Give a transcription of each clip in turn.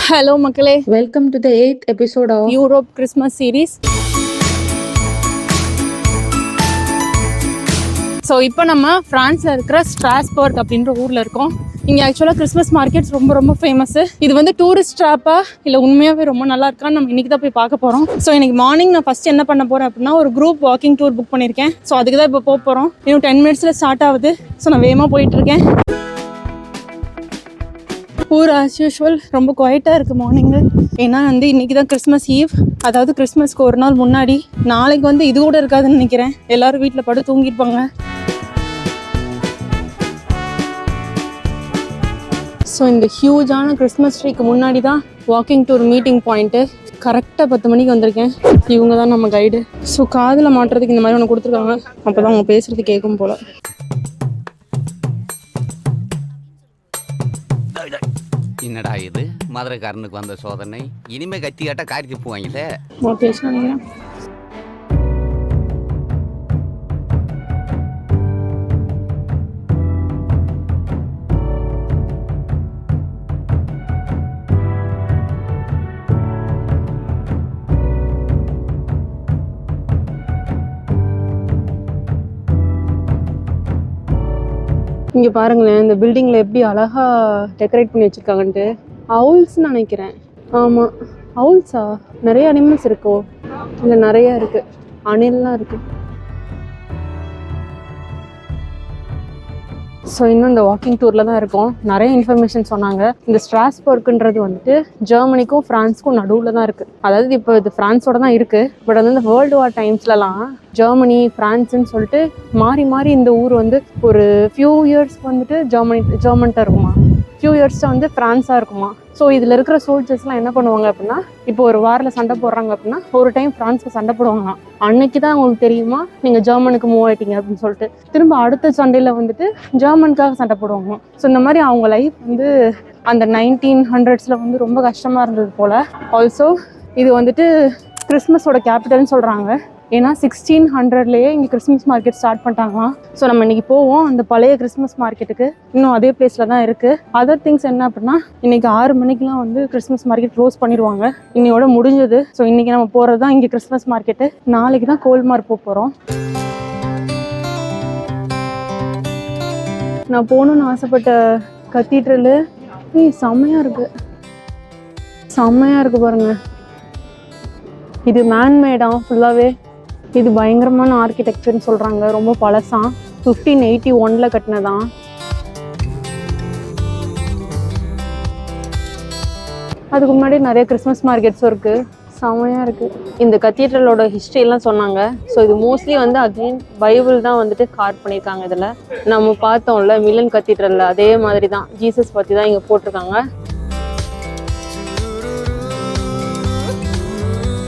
Hello மக்களே, welcome to the 8th episode of Europe Christmas series. So இப்போ நம்ம ஃப்ரான்ஸில் இருக்கிற ஸ்ட்ராஸ்பர்க் அப்படின்ற ஊரில் இருக்கோம். இங்கே ஆக்சுவலாக கிறிஸ்மஸ் மார்க்கெட்ஸ் ரொம்ப ஃபேமஸ். இது வந்து டூரிஸ்ட் ட்ராப்பா இல்லை உண்மையாகவே ரொம்ப நல்லா இருக்கான்னு நம்ம இன்றைக்கி தான் போய் பார்க்க போகிறோம். ஸோ இன்னைக்கு மார்னிங் நான் ஃபஸ்ட் என்ன பண்ண போகிறேன் அப்படின்னா ஒரு குரூப் வாக்கிங் டூர் புக் பண்ணியிருக்கேன். ஸோ அதுக்கு தான் இப்போ போக போகிறோம். இன்னும் 10 minutes ஸ்டார்ட் ஆகுது. ஸோ நான் வேகமாக போயிட்டுருக்கேன். ஊர் ஆஸ் யூஷுவல் ரொம்ப குவைட்டாக இருக்குது மார்னிங்கு. ஏன்னா வந்து இன்றைக்கி தான் கிறிஸ்மஸ் ஈவ், அதாவது கிறிஸ்மஸ்க்கு ஒரு நாள் முன்னாடி. நாளைக்கு வந்து இது கூட இருக்காதுன்னு நினைக்கிறேன். எல்லோரும் வீட்டில் படுத்து தூங்கியிருப்பாங்க. ஸோ இந்த ஹியூஜான கிறிஸ்மஸ் ட்ரீக்கு முன்னாடி தான் வாக்கிங் டூர் மீட்டிங் பாயிண்ட்டு. கரெக்டாக 10 மணிக்கு வந்திருக்கேன். இவங்க தான் நம்ம கைடு. ஸோ காதில் மாட்டுறதுக்கு இந்த மாதிரி ஒன்று கொடுத்துருக்காங்க. அப்போ தான் அவங்க பேசுகிறது கேட்கும் போல். என்னடா இது மதுரைக்காரனுக்கு வந்த சோதனை. இனிமே கத்தி காட்ட காரி திப்புவாங்களே. இங்கே பாருங்களேன், இந்த பில்டிங்கில் எப்படி அழகாக டெக்கரேட் பண்ணி வச்சுருக்காங்கன்ட்டு. அவுல்ஸ்ன்னு நினைக்கிறேன். ஆமாம், அவுல்ஸா? நிறைய அனிமல்ஸ் இருக்கோ? இல்லை நிறையா இருக்குது, அணில்லாம் இருக்குது. ஸோ இன்னும் இந்த வாக்கிங் டூரில் தான் இருக்கோம். நிறைய இன்ஃபர்மேஷன் சொன்னாங்க. இந்த ஸ்ட்ராஸ்பர்க்ன்றது வந்துட்டு ஜெர்மனிக்கும் ஃப்ரான்ஸுக்கும் நடுவில் தான் இருக்குது. அதாவது இப்போ இது ஃப்ரான்ஸோட தான் இருக்குது. பட் வந்து இந்த வேர்ல்டு வார் டைம்ஸ்லலாம் ஜெர்மனி ஃப்ரான்ஸுன்னு சொல்லிட்டு மாறி மாறி இந்த ஊர் வந்து ஒரு ஃபியூ இயர்ஸ்க்கு வந்துட்டு ஜெர்மன்ட்ட இருக்குமா, ஃபியூ இயர்ஸ்ட்டு வந்து ஃப்ரான்ஸாக இருக்குமா. ஸோ இதில் இருக்கிற சோல்ஜர்ஸ்லாம் என்ன பண்ணுவாங்க அப்படின்னா, இப்போ ஒரு வாரில் சண்டை போடுறாங்க அப்படின்னா ஒரு டைம் ஃப்ரான்ஸுக்கு சண்டை போடுவாங்க. அன்னைக்கு தான் அவங்களுக்கு தெரியுமா நீங்கள் ஜெர்மனுக்கு மூவ் ஆகிட்டீங்க அப்படின்னு சொல்லிட்டு. திரும்ப அடுத்த சண்டையில் வந்துட்டு ஜெர்மனுக்காக சண்டை போடுவாங்க. ஸோ இந்த மாதிரி அவங்க லைஃப் வந்து அந்த 1900s வந்து ரொம்ப கஷ்டமாக இருந்தது போல். ஆல்சோ இது வந்துட்டு கிறிஸ்மஸோட கேபிட்டல்னு சொல்கிறாங்க. ஏன்னா 1600லேயே இங்கே கிறிஸ்மஸ் மார்க்கெட் ஸ்டார்ட் பண்ணிட்டாங்களாம். ஸோ நம்ம இன்றைக்கி போவோம் அந்த பழைய கிறிஸ்மஸ் மார்க்கெட்டுக்கு. இன்னும் அதே பிளேஸில் தான் இருக்குது. அதர் திங்ஸ் என்ன அப்படின்னா, இன்றைக்கி 6 மணிக்கெலாம் வந்து கிறிஸ்மஸ் மார்க்கெட் க்ளோஸ் பண்ணிடுவாங்க. இன்னையோட முடிஞ்சது. ஸோ இன்றைக்கி நம்ம போகிறது தான் இங்கே கிறிஸ்மஸ் மார்க்கெட்டு. நாளைக்கு தான் கோல்மார்க் போக போகிறோம். நான் போகணுன்னு ஆசைப்பட்ட கத்தீட்ரலு செம்மையாக இருக்குது. செம்மையாக இருக்குது பாருங்கள். இது மேன்மேடாக ஃபுல்லாகவே. இது பயங்கரமான ஆர்கிடெக்சர்னு சொல்கிறாங்க. ரொம்ப பழசாம். 1581 கட்டினதான். அதுக்கு முன்னாடி நிறைய கிறிஸ்மஸ் மார்க்கெட்ஸும் இருக்குது. செமையாக இருக்குது. இந்த கத்தீட்ரலோட ஹிஸ்ட்ரியெல்லாம் சொன்னாங்க. ஸோ இது மோஸ்ட்லி வந்து அகெயின் பைபிள் தான் வந்துட்டு கார்ட் பண்ணியிருக்காங்க. இதில் நம்ம பார்த்தோம்ல மிலன் கத்தீட்ரலில், அதே மாதிரி தான் ஜீசஸ் பற்றி தான் இங்கே போட்டிருக்காங்க.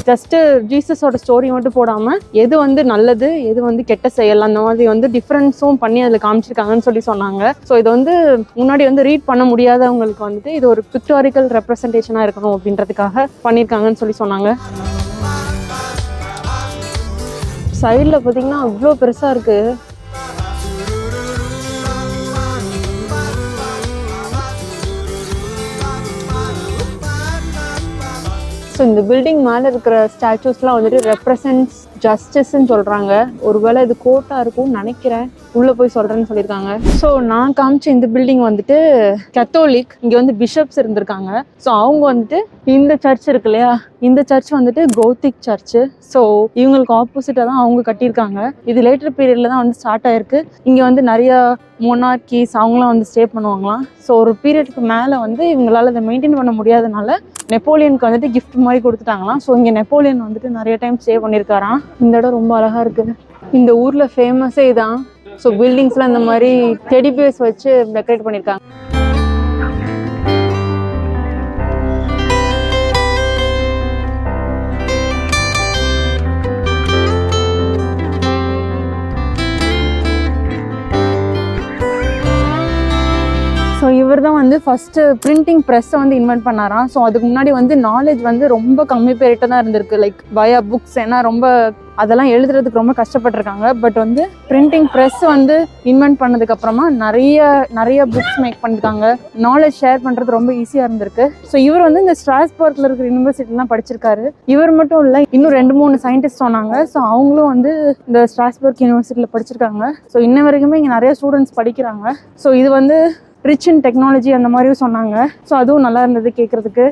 ஜஸ்ட்டு ஜீசஸோட ஸ்டோரி மட்டும் போடாமல் எது வந்து நல்லது எது வந்து கெட்ட செயல் அந்த மாதிரி வந்து டிஃப்ரென்ஸும் பண்ணி அதில் காமிச்சிருக்காங்கன்னு சொல்லி சொன்னாங்க. ஸோ இது வந்து முன்னாடி வந்து ரீட் பண்ண முடியாதவங்களுக்கு வந்துட்டு இது ஒரு பிக்டாரிக்கல் ரெப்ரசன்டேஷனாக இருக்கணும் அப்படின்றதுக்காக பண்ணியிருக்காங்கன்னு சொல்லி சொன்னாங்க. சைடில் பார்த்தீங்கன்னா அவ்வளோ பெருசாக இருக்குது. ஸோ இந்த பில்டிங் மேலே இருக்கிற ஸ்டாச்சூஸ்லாம் வந்துட்டு ரெப்ரசன்ட்ஸ் ஜஸ்டிஸ்ன்னு சொல்கிறாங்க. ஒருவேளை இது கோர்ட்டாக இருக்கும்னு நினைக்கிறேன். உள்ளே போய் சொல்கிறேன்னு சொல்லியிருக்காங்க. ஸோ நான் காமிச்ச இந்த பில்டிங் வந்துட்டு கத்தோலிக். இங்கே வந்து பிஷப்ஸ் இருந்திருக்காங்க. ஸோ அவங்க வந்துட்டு இந்த சர்ச் இருக்கு இல்லையா, இந்த சர்ச் வந்துட்டு கோத்திக் சர்ச்சு. ஸோ இவங்களுக்கு ஆப்போசிட்டாக தான் அவங்க கட்டியிருக்காங்க. இது லேட்டர் பீரியடில் தான் வந்து ஸ்டார்ட் ஆகிருக்கு. இங்கே வந்து நிறையா மொனார்கீஸ் அவங்களாம் வந்து ஸ்டே பண்ணுவாங்களாம். ஸோ ஒரு பீரியடுக்கு மேலே வந்து இவங்களால் அதை மெயின்டைன் பண்ண முடியாதனால நெப்போலியனுக்கு வந்துட்டு கிஃப்ட் மாதிரி கொடுத்துட்டாங்களாம். ஸோ இங்கே நெப்போலியன் வந்துட்டு நிறைய டைம் ஸ்டே பண்ணியிருக்காராம். இந்த இடம் ரொம்ப அழகாக இருக்குது. இந்த ஊரில் ஃபேமஸே இதான். ஸோ பில்டிங்ஸ்லாம் இந்த மாதிரி டெடி பியர்ஸ் வச்சு டெக்கரேட் பண்ணியிருக்காங்க. ஸோ இவர் தான் வந்து ஃபஸ்ட்டு பிரிண்டிங் ப்ரெஸ்ஸை வந்து இன்வென்ட் பண்ணாராம். ஸோ அதுக்கு முன்னாடி வந்து நாலேஜ் வந்து ரொம்ப கம்மி பேர்கிட்ட தான் இருந்திருக்கு. லைக் பயா புக்ஸ், ஏன்னா ரொம்ப அதெல்லாம் எழுதுறதுக்கு ரொம்ப கஷ்டப்பட்டிருக்காங்க. பட் வந்து பிரிண்டிங் ப்ரெஸ் வந்து இன்வென்ட் பண்ணதுக்கப்புறமா நிறைய புக்ஸ் மேக் பண்ணியிருக்காங்க. நாலேஜ் ஷேர் பண்ணுறது ரொம்ப ஈஸியாக இருந்திருக்கு. ஸோ இவர் வந்து இந்த ஸ்ட்ராஸ்பர்க்ல இருக்கிற யூனிவர்சிட்டிலாம் படிச்சிருக்காரு. இவர் மட்டும் இல்லை, இன்னும் 2-3 சயின்டிஸ்ட் சொன்னாங்க. ஸோ அவங்களும் வந்து இந்த ஸ்ட்ராஸ்பர்க் யூனிவர்சிட்டியில் படிச்சிருக்காங்க. ஸோ இன்ன வரைக்குமே இங்கே நிறைய ஸ்டூடெண்ட்ஸ் படிக்கிறாங்க. ஸோ இது வந்து ரிச் இன் டெக்னாலஜி அந்த மாதிரியும் சொன்னாங்க. ஸோ அதுவும் நல்லா இருந்தது கேட்குறதுக்கு.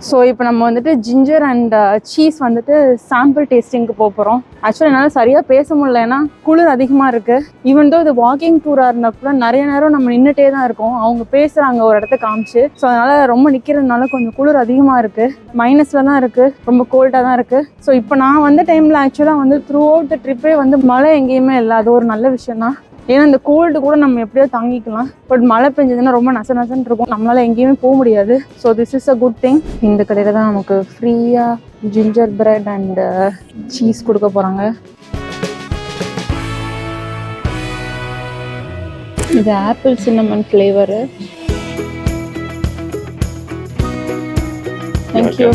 ஸோ இப்போ நம்ம வந்துட்டு ஜிஞ்சர் அண்ட் சீஸ் வந்துட்டு சாம்பிள் டேஸ்டிங்க்கு போகிறோம். ஆக்சுவலி என்னால் சரியாக பேச முடியல, ஏன்னா குளிர் அதிகமாக இருக்குது. ஈவன் தோ இது வாக்கிங் டூராக இருந்தால் கூட நிறைய நேரம் நம்ம நின்றுட்டே தான் இருக்கோம். அவங்க பேசுகிறாங்க ஒரு இடத்த காமிச்சு. ஸோ அதனால் ரொம்ப நிற்கிறதுனால கொஞ்சம் குளிர் அதிகமாக இருக்குது. மைனஸில் தான் இருக்குது, ரொம்ப கோல்டாக தான் இருக்குது. ஸோ இப்போ நான் வந்த டைமில் ஆக்சுவலாக வந்து த்ரூ அவுட் த ட்ரிப்பே வந்து மழை எங்கேயுமே இல்லை. அது ஒரு நல்ல விஷயம் தான். ஏன்னா இந்த கோல்டு கூட நம்ம எப்படியோ தாங்கிக்கலாம். பட் மழை பெஞ்சதுன்னா ரொம்ப நசன்னு இருக்கும், நம்மளால எங்கேயுமே போக முடியாது. So this is a good thing. இந்த கடையில் தான் நமக்கு ஃப்ரீயாக ஜிஞ்சர் பிரெட் அண்ட் சீஸ் கொடுக்க போகிறாங்க. இது ஆப்பிள் சின்னமன் ஃப்ளேவரு. தேங்க்யூ.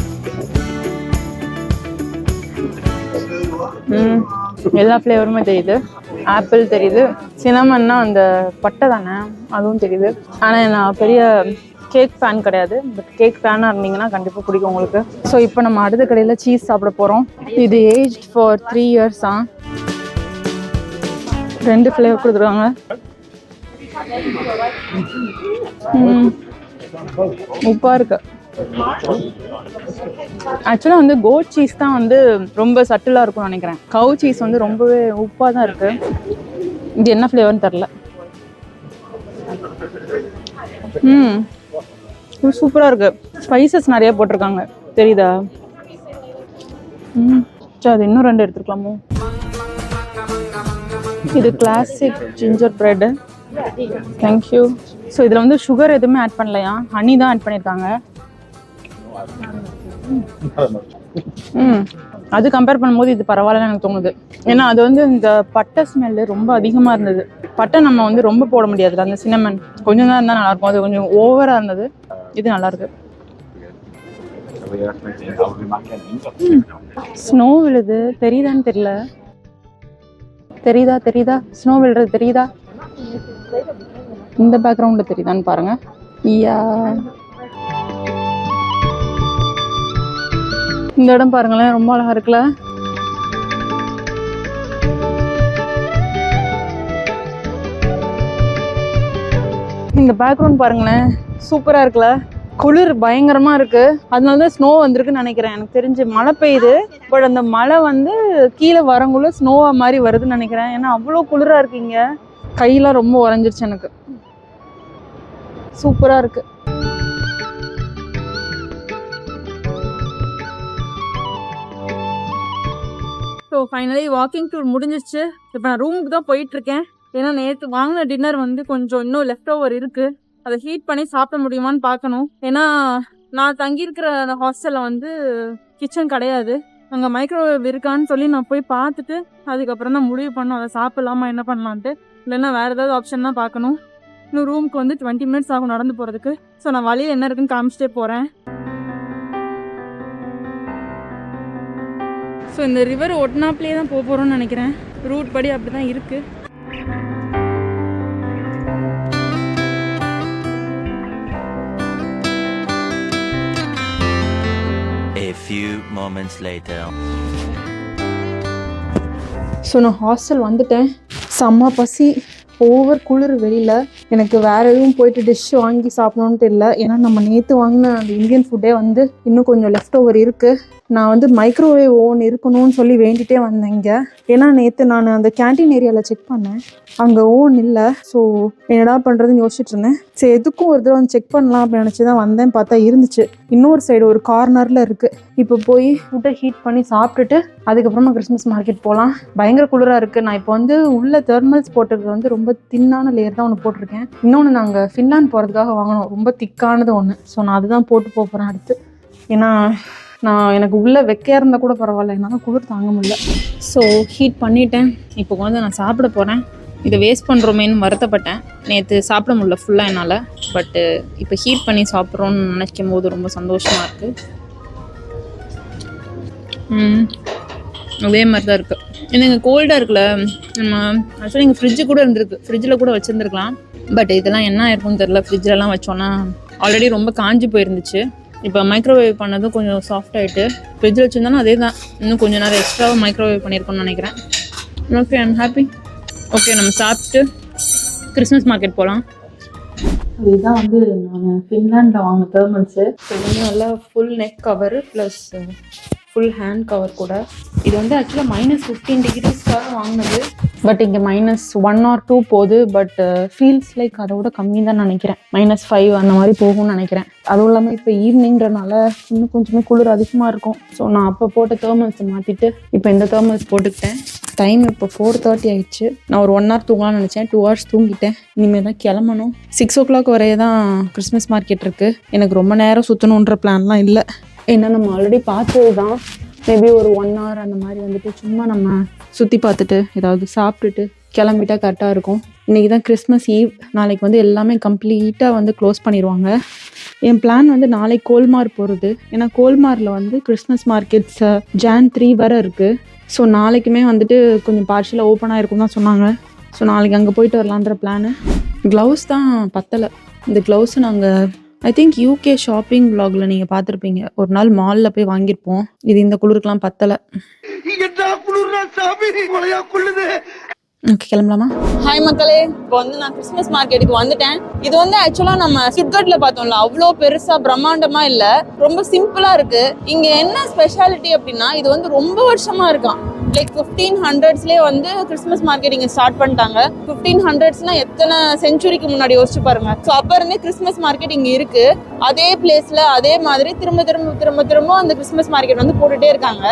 எல்லா ஃப்ளேவருமே தெரியுது. ஆப்பிள் தெரியுது, சினமன்னா அந்த பட்டை தானே அதுவும் தெரியுது. ஆனால் நான் பெரிய கேக் ஃபேன் கிடையாது. பட் கேக் ஃபேனாக இருந்தீங்கன்னா கண்டிப்பாக பிடிக்கும் உங்களுக்கு. ஸோ இப்போ நம்ம அடுத்த கடையில் சீஸ் சாப்பிட போகிறோம். இது ஏஜ் ஃபார் 3 years. 2 ஃப்ளேவர் கொடுத்துருக்காங்க. உப்பாக இருக்கு. ஆக்சுவலாக வந்து கோட் சீஸ் தான் வந்து ரொம்ப சட்டிலாக இருக்கும்னு நினைக்கிறேன். கவு சீஸ் வந்து ரொம்பவே உப்பாக தான் இருக்குது. இது என்ன ஃப்ளேவர்னு தெரில. சூப்பராக இருக்குது. ஸ்பைசஸ் நிறையா போட்டிருக்காங்க, தெரியுதா? சரி, அது இன்னும் 2 எடுத்துக்கலாமோ? இது classic ginger bread. Thank you. So இதில் வந்து சுகர் எதுவுமே ஆட் பண்ணலையா, ஹனி தான் ஆட் பண்ணியிருக்காங்க. அது கம்பேர் பண்ணும்போது இது பரவாயில்லன்னு எனக்கு தோணுது. ஏன்னா அது வந்து இந்த பட்டை ஸ்மெல்லு ரொம்ப அதிகமாக இருந்தது. பட்டை நம்ம வந்து ரொம்ப போட முடியாதுல்ல, அந்த சின்னமன் கொஞ்சம் தான் இருந்தால் நல்லாயிருக்கும். அது கொஞ்சம் ஓவராக இருந்தது. இது நல்லாயிருக்கு. ஸ்னோ விழுது, தெரியுதான்னு தெரியல. தெரியுதா ஸ்னோ விழுறது தெரியுதா? இந்த பேக்ரவுண்டில் தெரியுதான்னு பாருங்க. யா, இந்த இடம் பாருங்களேன், ரொம்ப அழகா இருக்குல்ல. இந்த பேக்ரவுண்ட் பாருங்களேன், சூப்பரா இருக்குல்ல. குளிர் பயங்கரமா இருக்கு, அதனாலதான் ஸ்னோ வந்திருக்குன்னு நினைக்கிறேன். எனக்கு தெரிஞ்சு மழை பெய்யுது, பட் அந்த மழை வந்து கீழே வரங்குள்ள ஸ்னோவா மாதிரி வருதுன்னு நினைக்கிறேன். ஏன்னா அவ்வளோ குளிரா இருக்கீங்க, கையெல்லாம் ரொம்ப உறைஞ்சிருச்சு எனக்கு. சூப்பரா இருக்கு. ஸோ ஃபைனலி வாக்கிங் டூர் முடிஞ்சிச்சு. இப்போ நான் ரூமுக்கு தான் போயிட்டுருக்கேன். ஏன்னா நேற்று வாங்கின டின்னர் வந்து கொஞ்சம் இன்னும் லெஃப்ட் ஓவர் இருக்குது. அதை ஹீட் பண்ணி சாப்பிட முடியுமான்னு பார்க்கணும். ஏன்னா நான் தங்கியிருக்கிற அந்த ஹாஸ்டலில் வந்து கிச்சன் கிடையாது. அங்கே மைக்ரோவேவ் இருக்கான்னு சொல்லி நான் போய் பார்த்துட்டு அதுக்கப்புறம் தான் முடிவு பண்ணோம் அதை சாப்பிட்லாமா என்ன பண்ணலான்ட்டு. இல்லைன்னா வேறு ஏதாவது ஆப்ஷன் தான் பார்க்கணும். இன்னும் ரூமுக்கு வந்து 20 minutes ஆகும் நடந்து போகிறதுக்கு. ஸோ நான் வழியில் என்ன இருக்குன்னு காமிச்சிட்டே போகிறேன். ஸோ இந்த ரிவர் ஒட்னாப்லேயே தான் போக போகிறோம்னு நினைக்கிறேன். ரூட் படி அப்படி தான் இருக்குது. A few moments later. So நான் ஹாஸ்டல் வந்துட்டேன். செம்ம பசி, ஓவர் குளிர் வெளியில். எனக்கு வேறு எதுவும் போயிட்டு டிஷ் வாங்கி சாப்பிடணுன்ட்டு இல்லை. ஏன்னா நம்ம நேற்று வாங்கின அந்த இந்தியன் ஃபுட்டே வந்து இன்னும் கொஞ்சம் லெஃப்ட் ஓவர் இருக்குது. நான் வந்து மைக்ரோவேவ் ஓவன் இருக்கணும்னு சொல்லி வேண்டிகிட்டே வந்தேன் இங்கே. ஏன்னா நேற்று நான் அந்த கேன்டீன் ஏரியாவில் செக் பண்ணேன், அங்கே ஓவன் இல்லை. ஸோ என்னடா பண்ணுறதுன்னு யோசிச்சுட்டு இருந்தேன். சரி எதுக்கும் ஒரு தடவை வந்து செக் பண்ணலாம் அப்படின்னு நினச்சி தான் வந்தேன். பார்த்தா இருந்துச்சு, இன்னொரு சைடு ஒரு கார்னரில் இருக்குது. இப்போ போய் ஃபுட்டை ஹீட் பண்ணி சாப்பிட்டுட்டு அதுக்கப்புறமா கிறிஸ்மஸ் மார்க்கெட் போகலாம். பயங்கர குளிராக இருக்குது. நான் இப்போ வந்து உள்ள தெர்மல்ஸ் போட்டிருக்கிறது வந்து ரொம்ப தின்னான லேயர் தான் ஒன்று போட்டிருக்கேன். இன்னொன்று நாங்கள் ஃபின்லாந்து போகிறதுக்காக வாங்கினோம், ரொம்ப திக்கானது ஒன்று. ஸோ நான் அதுதான் போட்டு போகிறேன் அடுத்து. ஏன்னா எனக்கு உள்ளே வெக்கையாக இருந்தால் கூட பரவாயில்ல, என்னால் குளிர் தாங்க முடியல. ஸோ ஹீட் பண்ணிட்டேன். இப்போ வந்து நான் சாப்பிட போகிறேன். இதை வேஸ்ட் பண்ணுறோமேன்னு வருத்தப்பட்டேன். நேற்று சாப்பிட முடியல ஃபுல்லாக என்னால். பட்டு இப்போ ஹீட் பண்ணி சாப்பிட்றோன்னு நினைக்கும் போது ரொம்ப சந்தோஷமாக இருக்குது. அதே மாதிரி தான் இருக்குது. எனக்கு கோல்டாக இருக்குல்ல, நம்ம ஆக்சுவலாக எங்கள் ஃப்ரிட்ஜு கூட இருந்திருக்கு, ஃப்ரிட்ஜில் கூட வச்சுருந்துருக்கலாம். பட் இதெல்லாம் என்ன ஆயிருக்கும்னு தெரில. ஃப்ரிட்ஜிலலாம் வச்சோன்னா ஆல்ரெடி ரொம்ப காஞ்சி போயிருந்துச்சு. இப்போ மைக்ரோவேவ் பண்ணதும் கொஞ்சம் சாஃப்ட் ஆகிட்டு, ஃப்ரிட்ஜில் வச்சுருந்தாலும் அதே தான். இன்னும் கொஞ்சம் நேரம் எக்ஸ்ட்ராவாக மைக்ரோவேவ் பண்ணியிருக்கோன்னு நினைக்கிறேன். Okay, I'm happy. ஓகே, நம்ம சாப்பிட்டு கிறிஸ்மஸ் மார்க்கெட் போகலாம். இதுதான் வந்து நான் ஃபின்லாண்டில் வாங்கின தெர்மல்ஸு. இது வந்து நல்லா full neck cover plus full hand cover கூட. இது வந்து ஆக்சுவலாக -15 டிகிரிஸ்க்காக வாங்கினது. பட் இங்கே -1 or 2 போகுது. பட் ஃபீல்ஸ் லைக் அதோட கம்மி தான் நினைக்கிறேன். -5 அந்த மாதிரி போகும்னு நினைக்கிறேன். அதுவும் இல்லாமல் இப்போ ஈவினிங்கிறனால இன்னும் கொஞ்சமே குளிர் அதிகமாக இருக்கும். ஸோ நான் அப்போ போட்ட தெர்மல்ஸை மாற்றிட்டு இப்போ இந்த தெர்மல்ஸ் போட்டுக்கிட்டேன். டைம் இப்போ 4:30 ஆகிடுச்சு. நான் ஒரு 1 hour தூங்கலாம்னு நினச்சேன். 2 hours தூங்கிட்டேன். இனிமேல் தான் கிளம்பணும். 6 o'clock வரையே தான் கிறிஸ்மஸ் மார்க்கெட் இருக்குது. எனக்கு ரொம்ப நேரம் சுற்றணுன்ற பிளான்லாம் இல்லை. ஏன்னா நம்ம ஆல்ரெடி பார்த்தது தான். மேபி ஒரு 1 hour அந்த மாதிரி வந்துட்டு சும்மா நம்ம சுற்றி பார்த்துட்டு ஏதாவது சாப்பிட்டுட்டு கிளம்பிட்டா கரெக்டாக இருக்கும். இன்றைக்கி தான் கிறிஸ்மஸ் ஈவ். நாளைக்கு வந்து எல்லாமே கம்ப்ளீட்டாக வந்து க்ளோஸ் பண்ணிடுவாங்க. என் பிளான் வந்து நாளைக்கு கோல்மார் போகிறது. ஏன்னா கோல்மாரில் வந்து கிறிஸ்மஸ் மார்க்கெட்ஸ் Jan 3 வரை இருக்குது. ஸோ நாளைக்குமே வந்துட்டு கொஞ்சம் பார்ஷியலாக ஓப்பனாக இருக்கும் தான் சொன்னாங்க. ஸோ நாளைக்கு அங்கே போயிட்டு வரலான்ற பிளானு. க்ளவுஸ் தான் பத்தலை. இந்த க்ளவுஸை நாங்கள் ஐ திங்க் UK ஷாப்பிங் vlogல நீங்கள் பார்த்துருப்பீங்க. ஒரு நாள் மாலில் போய் வாங்கியிருப்போம். இது இந்த குளிருக்கெலாம் பத்தலை. ஓகே, கிளம்பலாமா? ஹாய் மக்களே, இப்போ வந்து நான் கிறிஸ்மஸ் மார்க்கெட்டுக்கு வந்துட்டேன். இது வந்து ஆக்சுவலாக நம்ம ஸ்டுட்கர்ட்ல பார்த்தோம்ல, அவ்வளோ பெருசாக பிரம்மாண்டமாக இல்லை, ரொம்ப சிம்பிளாக இருக்குது. இங்கே என்ன ஸ்பெஷாலிட்டி அப்படின்னா, இது வந்து ரொம்ப வருஷமாக இருக்கான். லைக் 1500ஸ்லேயே வந்து கிறிஸ்மஸ் மார்க்கெட் இங்கே ஸ்டார்ட் பண்ணிட்டாங்க. 1500ஸ்னா எத்தனை செஞ்சுரிக்கு முன்னாடி யோசிச்சு பாருங்க. ஸோ அப்போ இருந்தே கிறிஸ்மஸ் மார்க்கெட் இங்கே இருக்கு. அதே பிளேஸில் அதே மாதிரி திரும்ப அந்த கிறிஸ்மஸ் மார்க்கெட் வந்து போட்டுகிட்டே இருக்காங்க.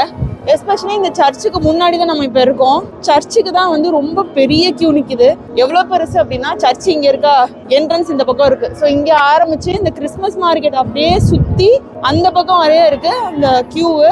எஸ்பெஷலி இந்த சர்ச்சுக்கு முன்னாடி தான் நம்ம இப்போ இருக்கோம். சர்ச்சுக்கு தான் வந்து ரொம்ப பெரிய கியூ நிற்குது. எவ்வளோ பெருசு அப்படின்னா, சர்ச் இங்கே இருக்கா, என்ட்ரன்ஸ் இந்த பக்கம் இருக்குது. ஸோ இங்கே ஆரம்பித்து இந்த கிறிஸ்மஸ் மார்க்கெட் அப்படியே சுற்றி அந்த பக்கம் வரையே இருக்குது அந்த கியூவு.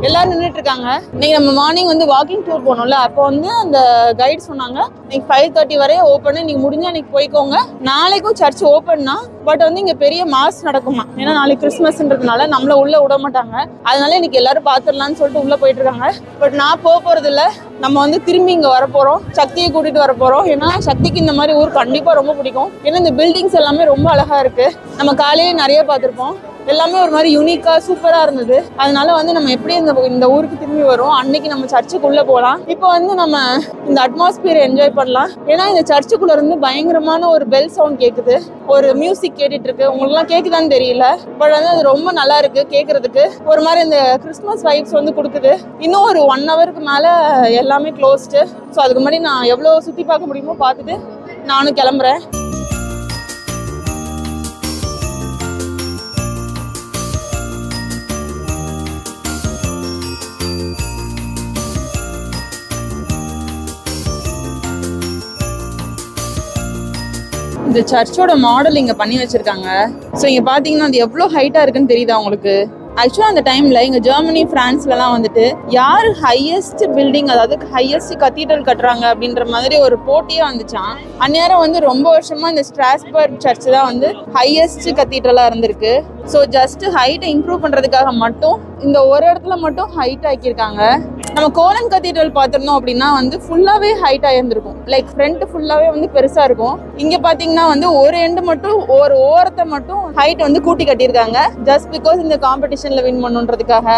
எல்லாரும் நின்றுட்டு இருக்காங்க. இன்னைக்கு நம்ம மார்னிங் வந்து வாக்கிங் டூர் போனோம்ல, அப்போ வந்து அந்த கைட் சொன்னாங்க இன்னைக்கு 5:30 வரையே ஓப்பன், நீங்க முடிஞ்சா இன்னைக்கு போய்க்கோங்க. நாளைக்கும் சர்ச் ஓப்பன் தான். பட் வந்து இங்க பெரிய மாஸ் நடக்குமா. ஏன்னா நாளைக்கு கிறிஸ்மஸ்ன்றதுனால நம்மள உள்ள விட மாட்டாங்க. அதனால இன்னைக்கு எல்லாரும் பாத்துடலாம்னு சொல்லிட்டு உள்ள போயிட்டு இருக்காங்க. பட் நான் போறது இல்ல. நம்ம வந்து திரும்பி இங்க வர போறோம். சக்தியை கூட்டிட்டு வர போறோம். ஏன்னா சக்திக்கு இந்த மாதிரி ஊர் கண்டிப்பா ரொம்ப பிடிக்கும். ஏன்னா இந்த பில்டிங்ஸ் எல்லாமே ரொம்ப அழகா இருக்கு. நம்ம காலையில நிறைய பார்த்திருப்போம். எல்லாமே ஒரு மாதிரி யூனிக்கா சூப்பரா இருந்தது. அதனால வந்து நம்ம எப்படி இந்த ஊருக்கு திரும்பி வரோம், அன்னைக்கு நம்ம சர்ச்சுக்குள்ள போகலாம். இப்போ வந்து நம்ம இந்த அட்மாஸ்பியர் என்ஜாய் பண்ணலாம். ஏன்னா இந்த சர்ச்சுக்குள்ள இருந்து பயங்கரமான ஒரு பெல் சவுண்ட் கேக்குது, ஒரு மியூசிக் கேட்டுட்டு இருக்கு. உங்களுக்கு எல்லாம் கேக்குதான்னு தெரியல. பட் வந்து அது ரொம்ப நல்லா இருக்கு கேட்கறதுக்கு. ஒரு மாதிரி இந்த கிறிஸ்மஸ் வைப்ஸ் வந்து கொடுக்குது. இன்னும் ஒரு 1 hourக்கு மேல எல்லாமே க்ளோஸ்டு. ஸோ அதுக்கு முன்னாடி நான் எவ்வளோ சுத்தி பார்க்க முடியுமோ பார்த்துட்டு நானும் கிளம்புறேன். இந்த சர்ச்சோட மாடல் இங்க பண்ணி வச்சிருக்காங்க. ஸோ இங்க பாத்தீங்கன்னா அது எவ்வளோ ஹைட்டா இருக்குன்னு தெரியுதா உங்களுக்கு? ஆக்சுவலாக அந்த டைமில் இங்கே ஜெர்மனி ஃப்ரான்ஸ்லலாம் வந்துட்டு யார் ஹையஸ்ட் பில்டிங், அதாவது ஹையஸ்ட் கத்தீட்ரல் கட்டுறாங்க அப்படின்ற மாதிரி ஒரு போட்டியே வந்துச்சான். அந்நேரம் வந்து ரொம்ப வருஷமாக இந்த ஸ்ட்ராஸ்பர்க் சர்ச் தான் வந்து ஹையஸ்ட் கத்தீட்ரலாக இருந்திருக்கு. ஸோ ஜஸ்ட் ஹைட்டை இம்ப்ரூவ் பண்ணுறதுக்காக மட்டும் இந்த ஒரு இடத்துல மட்டும் ஹைட் ஆக்கியிருக்காங்க. நம்ம கோலன் கத்தீட்ரல் பார்த்துருந்தோம் அப்படின்னா வந்து ஃபுல்லாகவே ஹைட் ஆகியிருந்திருக்கும். லைக் ஃப்ரண்ட் ஃபுல்லாகவே வந்து பெருசாக இருக்கும். இங்கே பார்த்தீங்கன்னா வந்து ஒரு எண்டு மட்டும், ஒரு ஓரத்தை மட்டும் ஹைட் வந்து கூட்டி கட்டியிருக்காங்க. ஜஸ்ட் பிகாஸ் இந்த காம்படிஷனில் வின் பண்ணுன்றதுக்காக.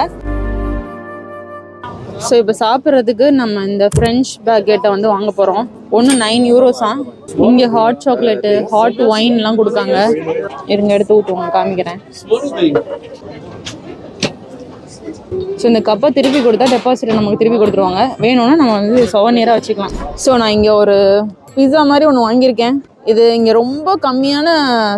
ஸோ இப்போ சாப்பிட்றதுக்கு நம்ம இந்த ஃப்ரெஞ்ச் பேக்கெட்டை வந்து வாங்க போகிறோம். ஒன்று 9 euros. இங்கே ஹாட் சாக்லேட்டு, ஹாட் ஒயின்லாம் கொடுக்காங்க. இருங்க எடுத்து ஊற்றுவாங்க, காமிக்கிறேன். ஸோ இந்த கப்பை திருப்பி கொடுத்தா டெபாசிட்டை நமக்கு திருப்பி கொடுத்துருவாங்க. வேணும்னா நம்ம வந்து சோவனியராக வச்சுக்கலாம். ஸோ நான் இங்கே ஒரு பிஸா மாதிரி ஒன்று வாங்கியிருக்கேன். இது இங்கே ரொம்ப கம்மியான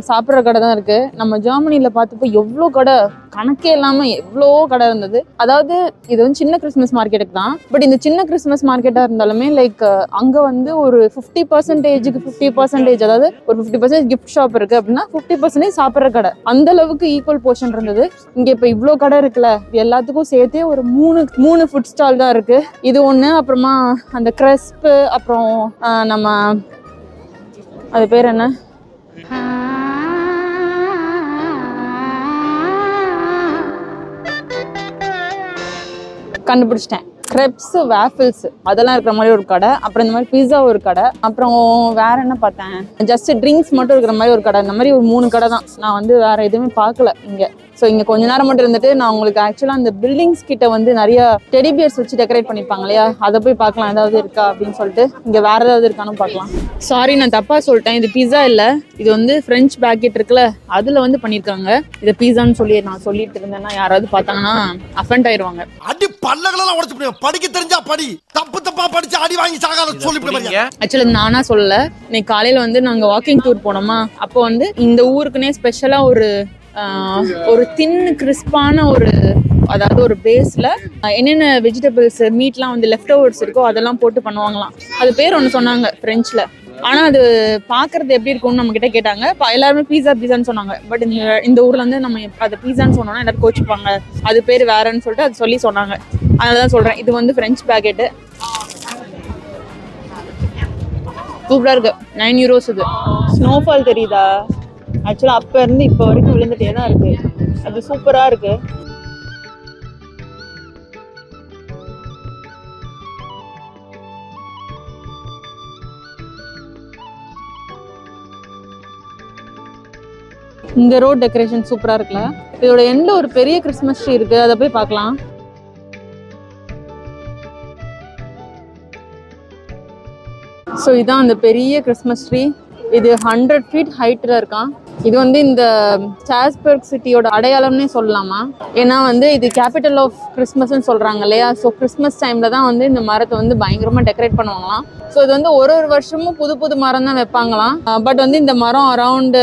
சாப்பிட்ற கடை தான் இருக்குது. நம்ம ஜெர்மனியில் பார்த்தப்போ எவ்வளோ கடை, கணக்கே இல்லாமல் எவ்வளோ கடை இருந்தது. அதாவது இது வந்து சின்ன கிறிஸ்மஸ் மார்க்கெட்டுக்கு தான். பட் இந்த சின்ன கிறிஸ்மஸ் மார்க்கெட்டாக இருந்தாலுமே லைக் அங்கே வந்து ஒரு 50%க்கு 50%, அதாவது ஒரு 50% கிஃப்ட் ஷாப் இருக்குது அப்படின்னா 50% சாப்பிட்ற கடை. அந்த அளவுக்கு ஈக்குவல் போர்ஷன் இருந்தது. இங்கே இப்போ இவ்வளோ கடை இருக்குல்ல, எல்லாத்துக்கும் சேர்த்தே ஒரு மூணு ஃபுட் ஸ்டால் தான் இருக்குது. இது ஒன்று, அப்புறமா அந்த கிரஸ்ப்பு, அப்புறம் நம்ம அது பேர் என்ன, கண்டுபிடிச்சிட்டேன். கிரெப்ஸ், வேஃபிள்ஸ் அதெல்லாம் இருக்கிற மாதிரி ஒரு கடை. அப்புறம் இந்த மாதிரி பிஸா ஒரு கடை. அப்புறம் வேற என்ன பார்த்தேன், ஜஸ்ட் ட்ரிங்க்ஸ் மட்டும் இருக்கிற மாதிரி ஒரு கடை. இந்த மாதிரி ஒரு 3 கடை தான். நான் வந்து வேற எதுவுமே பார்க்கல இங்கே. ஸோ இங்கே கொஞ்ச நேரம் மட்டும் இருந்துட்டு நான் உங்களுக்கு ஆக்சுவலாக அந்த பில்டிங்ஸ் கிட்ட வந்து நிறைய டெடி பியர்ஸ் வச்சு டெக்கரேட் பண்ணிப்பாங்க இல்லையா, அதை போய் பார்க்கலாம் ஏதாவது இருக்கா அப்படின்னு சொல்லிட்டு. இங்கே வேற ஏதாவது இருக்கான்னு பார்க்கலாம். சாரி, நான் தப்பா சொல்லிட்டேன். இது பிஸா இல்லை, இது வந்து ஃப்ரெஞ்ச் பேக்கெட் இருக்குல்ல அதில் வந்து பண்ணியிருக்காங்க. இதை பிஸான்னு சொல்லி நான் சொல்லிட்டு இருந்தேன்னா யாராவது பார்த்தாங்கன்னா அஃபெண்ட் ஆயிடுவாங்க. அடி பல்லகளெல்லாம் உடைச்சு போடுங்க. படிக்க தெரிஞ்சா படி, தப்பு தப்பா படிச்சு அடி வாங்கி சாகாத சொல்லிவிடுங்க. ஆக்சுவலி நானா சொல்லல, இன்னைக்கு காலையில வந்து நாங்க வாக்கிங் டூர் போனோமா, அப்போ வந்து இந்த ஊருக்குன்னே ஸ்பெஷலா ஒரு தின் கிறிஸ்பான அதாவது ஒரு பேஸ்ல என்னென்ன வெஜிடபிள்ஸ் மீட்லாம் வந்து லெஃப்ட் ஓவர்ஸ் இருக்கோ அதெல்லாம் போட்டு பண்ணுவாங்களாம். அது பேர் ஒன்று சொன்னாங்க ஃப்ரெஞ்சில். ஆனால் அது பார்க்கறது எப்படி இருக்கும்னு நம்ம கிட்ட கேட்டாங்க. எல்லாருமே பீஸான்னு சொன்னாங்க. பட் இந்த ஊர்ல வந்து நம்ம அதை பீஸான்னு சொன்னோம்னா எல்லாரும் கோச்சுப்பாங்க, அது பேர் வேறன்னு சொல்லிட்டு அது சொல்லி சொன்னாங்க. அதனால தான் சொல்றேன். இது வந்து ஃப்ரெஞ்ச் பேக்கெட்டு. சூப்பராக இருக்கு. 9 euros இது. ஸ்னோஃபால் தெரியுதா? ஆக்சுவலாக அப்போ இருந்து இப்போ வரைக்கும் விழுந்துட்டே தான் இருக்கு. அது சூப்பராக இருக்கு. இந்த ரோட் டெக்கரேஷன் சூப்பரா இருக்குல்ல. இதோட எண்ட்ல ஒரு பெரிய கிறிஸ்மஸ் ட்ரீ இருக்கு, அதை போய் பார்க்கலாம். ஸோ இதான் அந்த பெரிய கிறிஸ்மஸ் ட்ரீ. இது 100 feet ஹைட்டில் இருக்கான். இது வந்து இந்த ஸ்ட்ராஸ்பர்க் சிட்டியோட அடையாளம்னே சொல்லலாமா. ஏன்னா வந்து இது கேபிட்டல் ஆஃப் கிறிஸ்மஸ்ன்னு சொல்கிறாங்க இல்லையா. ஸோ கிறிஸ்மஸ் டைமில் தான் வந்து இந்த மரத்தை வந்து பயங்கரமாக டெக்கரேட் பண்ணுவாங்களாம். ஸோ இது வந்து ஒரு வருஷமும் புது மரம் தான் வைப்பாங்களாம். பட் வந்து இந்த மரம் அரௌண்ட்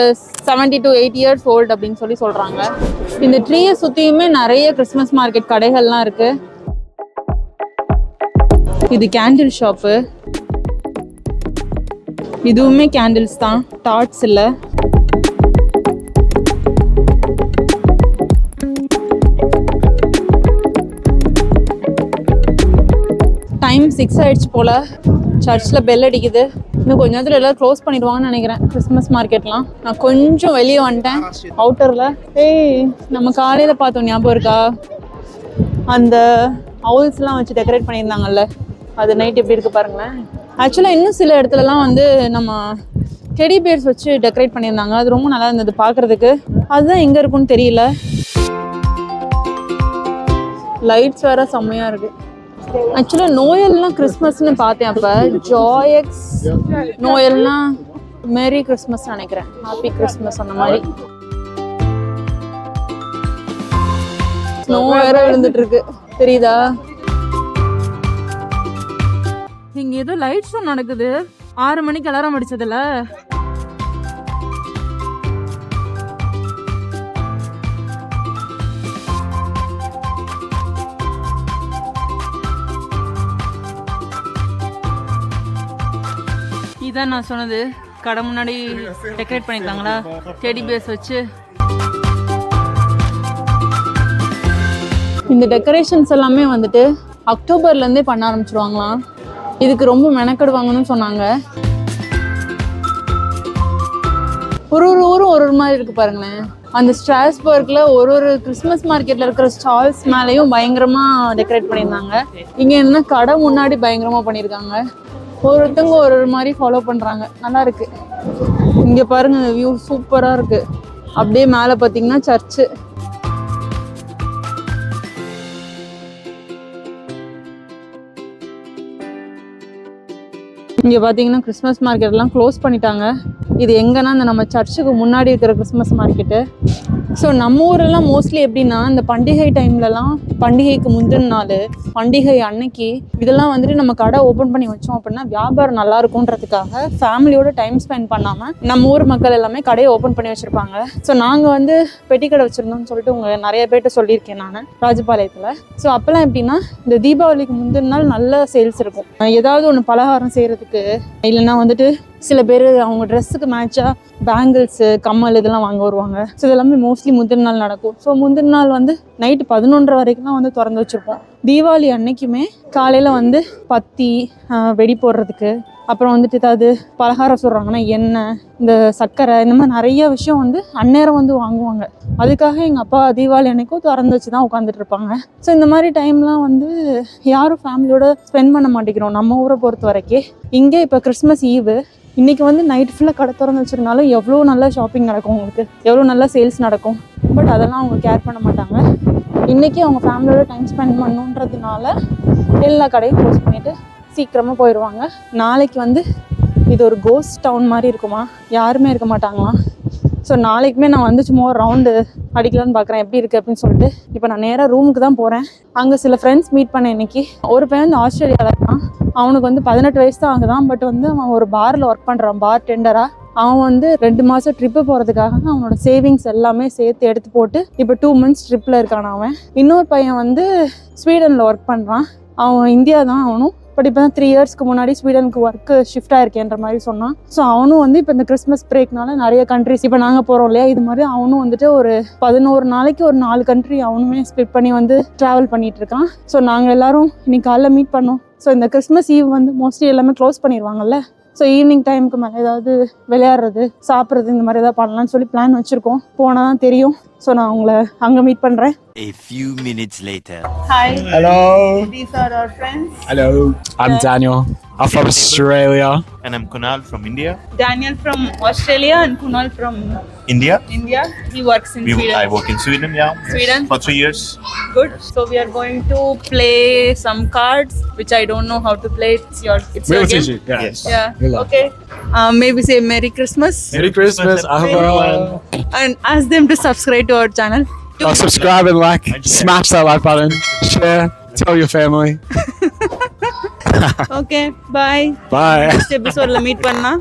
70 to 80 years old அப்படின்னு சொல்லி சொல்கிறாங்க. இந்த ட்ரீயை சுற்றியுமே நிறைய கிறிஸ்மஸ் மார்க்கெட் கடைகள்லாம் இருக்குது. இது கேண்டில் ஷாப்பு. இதுவுமே கேண்டில்ஸ் தான், டாட்ஸ் இல்லை. டைம் 6 ஆயிடுச்சு போல. சர்ச்சில் பெல் அடிக்குது. இன்னும் கொஞ்ச நேரத்தில் எல்லாம் க்ளோஸ் பண்ணிடுவாங்கன்னு நினைக்கிறேன் கிறிஸ்மஸ் மார்க்கெட்லாம். நான் கொஞ்சம் வெளியே வந்துட்டேன் அவுட்டரில். நம்ம காலையில் பார்த்தோம், ஞாபகம் இருக்கா? அந்த ஹவுல்ஸ்லாம் வச்சு டெக்கரேட் பண்ணியிருந்தாங்கல்ல, அது நைட் எப்படி இருக்கு பாருங்களேன். ஆக்சுவலாக இன்னும் சில இடத்துலலாம் வந்து நம்ம டெடி பியர்ஸ் வச்சு டெக்கரேட் பண்ணியிருந்தாங்க. அது ரொம்ப நல்லா இருந்தது பார்க்குறதுக்கு. அதுதான் எங்கே இருக்குன்னு தெரியல. லைட்ஸ் வேற செம்மையாக இருக்குது. ஆக்சுவலாக நோயல்லாம் கிறிஸ்மஸ்ன்னு பார்த்தேன். அப்போ ஜாயக்ஸ் நோயல்னா மேரி கிறிஸ்மஸ் நினைக்கிறேன், ஹாப்பி கிறிஸ்மஸ் அந்த மாதிரி. ஸ்னோ வேற விழுந்துட்டு இருக்கு, தெரியுதா? இங்க ஏதோ லைட் ஷோ நடக்குது. 6 மணிக்கு அலாரம் அடிச்சதுல. இதான் நான் சொன்னது, கடை முன்னாடி டெக்கரேட் பண்ணியிருக்காங்களா டெடி பியர்ஸ் வச்சு. இந்த டெக்கரேஷன்ஸ் எல்லாமே வந்துட்டு அக்டோபர்லேருந்தே பண்ண ஆரம்பிச்சிருவாங்களாம். இதுக்கு ரொம்ப மெனக்கெடுவாங்கன்னு சொன்னாங்க. ஒரு ஊரும் ஒரு மாதிரி இருக்கு பாருங்களேன். அந்த ஸ்ட்ராஸ்பர்க்ல ஒரு கிறிஸ்மஸ் மார்க்கெட்ல இருக்கிற ஸ்டால்ஸ் மேலேயும் பயங்கரமா டெக்கரேட் பண்ணியிருந்தாங்க. இங்க என்ன கடை முன்னாடி பயங்கரமா பண்ணியிருக்காங்க. ஒருத்தவங்க ஒரு மாதிரி ஃபாலோ பண்றாங்க. நல்லா இருக்கு. இங்க பாருங்க, வியூ சூப்பரா இருக்கு. அப்படியே மேலே பார்த்தீங்கன்னா சர்ச்சு. இங்கே பார்த்தீங்கன்னா கிறிஸ்மஸ் மார்க்கெட்லாம் க்ளோஸ் பண்ணிட்டாங்க. இது எங்கன்னா இந்த நம்ம சர்ச்சுக்கு முன்னாடி இருக்கிற கிறிஸ்மஸ் மார்க்கெட்டு. ஸோ நம்ம ஊரெல்லாம் மோஸ்ட்லி எப்படின்னா இந்த பண்டிகை டைம்லலாம், பண்டிகைக்கு முந்தின நாள், பண்டிகை அன்னைக்கு இதெல்லாம் வந்துட்டு நம்ம கடை ஓப்பன் பண்ணி வச்சோம் அப்படின்னா வியாபாரம் நல்லா இருக்கும்ன்றதுக்காக ஃபேமிலியோட டைம் ஸ்பெண்ட் பண்ணாமல் நம்ம ஊர் மக்கள் எல்லாமே கடையை ஓப்பன் பண்ணி வச்சுருப்பாங்க. ஸோ நாங்கள் வந்து பெட்டி கடை வச்சுருந்தோம்னு சொல்லிட்டு நிறைய பேர்கிட்ட சொல்லியிருக்கேன் நான் ராஜபாளையத்தில். ஸோ அப்போல்லாம் எப்படின்னா இந்த தீபாவளிக்கு முந்தின நாள் நல்ல சேல்ஸ் இருக்கும். ஏதாவது ஒன்று பலகாரம் செய்கிறதுக்கு, இல்லைன்னா வந்துட்டு சில பேர் அவங்க ட்ரெஸ்ஸுக்கு மேட்சாக பேங்கிள்ஸு, கம்மல் இதெல்லாம் வாங்க வருவாங்க. ஸோ இதெல்லாமே மோஸ்ட்லி முந்தின நாள் நடக்கும். ஸோ முந்தின நாள் வந்து நைட்டு 11:30 வரைக்கும் தான் வந்து திறந்து வச்சுருப்போம். தீபாவளி அன்னைக்குமே காலையில் வந்து பத்தி வெடி போடுறதுக்கு, அப்புறம் வந்துட்டு ஏதாவது பலகாரம் சொல்கிறாங்கன்னா எண்ணெய், இந்த சர்க்கரை, இந்த மாதிரி நிறைய விஷயம் வந்து அந்நேரம் வந்து வாங்குவாங்க. அதுக்காக எங்கள் அப்பா தீபாவளி அன்னைக்கும் திறந்து வச்சு தான் உட்காந்துட்டு இருப்பாங்க. ஸோ இந்த மாதிரி டைம்லாம் வந்து யாரும் ஃபேமிலியோட ஸ்பெண்ட் பண்ண மாட்டேங்கிறோம் நம்ம ஊரை பொறுத்த வரைக்கும். இங்கே இப்போ கிறிஸ்மஸ் ஈவு இன்றைக்கி வந்து நைட் ஃபுல்லாக கடை திறந்து வச்சுருந்தாலும் எவ்வளோ நல்லா ஷாப்பிங் நடக்கும், உங்களுக்கு எவ்வளோ நல்லா சேல்ஸ் நடக்கும். பட் அதெல்லாம் அவங்க கேர் பண்ண மாட்டாங்க. இன்றைக்கி அவங்க ஃபேமிலியோட டைம் ஸ்பெண்ட் பண்ணுன்றதுனால எல்லா கடையும் க்ளோஸ் பண்ணிவிட்டு சீக்கிரமாக போயிடுவாங்க. நாளைக்கு வந்து இது ஒரு கோஸ்ட் டவுன் மாதிரி இருக்குமா, யாருமே இருக்க மாட்டாங்களாம். ஸோ நாளைக்குமே நான் வந்து சும்மா ஒரு ரவுண்டு அடிக்கலான்னு பார்க்குறேன் எப்படி இருக்குது அப்படின்னு சொல்லிட்டு. இப்போ நான் நேராக ரூமுக்கு தான் போகிறேன். அங்கே சில ஃப்ரெண்ட்ஸ் மீட் பண்ணேன் இன்றைக்கி. ஒரு பையன் வந்து ஆஸ்திரேலியாவில் இருக்கான். அவனுக்கு வந்து 18 வயசு தான் ஆகுதான். பட் வந்து அவன் ஒரு பாரில் ஒர்க் பண்ணுறான், பார் டெண்டராக. அவன் வந்து 2 மாதம் ட்ரிப்பு போகிறதுக்காக அவனோட சேவிங்ஸ் எல்லாமே சேர்த்து எடுத்து போட்டு இப்போ 2 months ட்ரிப்பில் இருக்கான் அவன். இன்னொரு பையன் வந்து ஸ்வீடனில் ஒர்க் பண்ணுறான். அவன் இந்தியா தான் அவனும். பட் இப்போ தான் 3 yearsக்கு முன்னாடி ஸ்வீடனுக்கு ஒர்க்கு ஷிஃப்ட் ஆயிருக்கேன்ற மாதிரி சொன்னான். ஸோ அவனும் வந்து இப்போ இந்த கிறிஸ்மஸ் பிரேக்னால நிறைய கண்ட்ரிஸ் இப்போ நாங்கள் போகிறோம் இல்லையா, இது மாதிரி அவனும் வந்துட்டு ஒரு 11 நாளைக்கு ஒரு 4 கண்ட்ரி அவனுமே ஸ்ப்ளிட் பண்ணி வந்து ட்ராவல் பண்ணிட்டு இருக்கான். ஸோ நாங்கள் எல்லாரும் இன்னைக்கு காலைல மீட் பண்ணோம். ஸோ இந்த கிறிஸ்மஸ் ஈவ் வந்து மோஸ்ட்லி எல்லாமே க்ளோஸ் பண்ணிடுவாங்கல்ல. ஸோ ஈவினிங் டைமுக்கு மேலே ஏதாவது விளையாடுறது, சாப்பிட்றது, இந்த மாதிரி ஏதாவது பண்ணலான்னு சொல்லி பிளான் வச்சுருக்கோம். போனால் தான் தெரியும். ஸோ நான் உங்களை அங்கே மீட் பண்ணுறேன். A few minutes later. Hi. Hello. These are our friends. Hello. I'm Daniel. I'm from Australia. And I'm Kunal from India. Daniel from Australia and Kunal from India? India. He works in Sweden. I work in Sweden, yeah. Sweden. For 3 years. Good. So we are going to play some cards, which I don't know how to play. It's your We'll game. teach you. Yeah. Yes. Yeah. Good luck. Okay. Maybe say Merry Christmas Merry Christmas. everyone. and ask them to subscribe to our channel. Subscribe and like. Smash that like button. Share. Tell your family. Okay. Bye. Bye. Next episode la meet panna.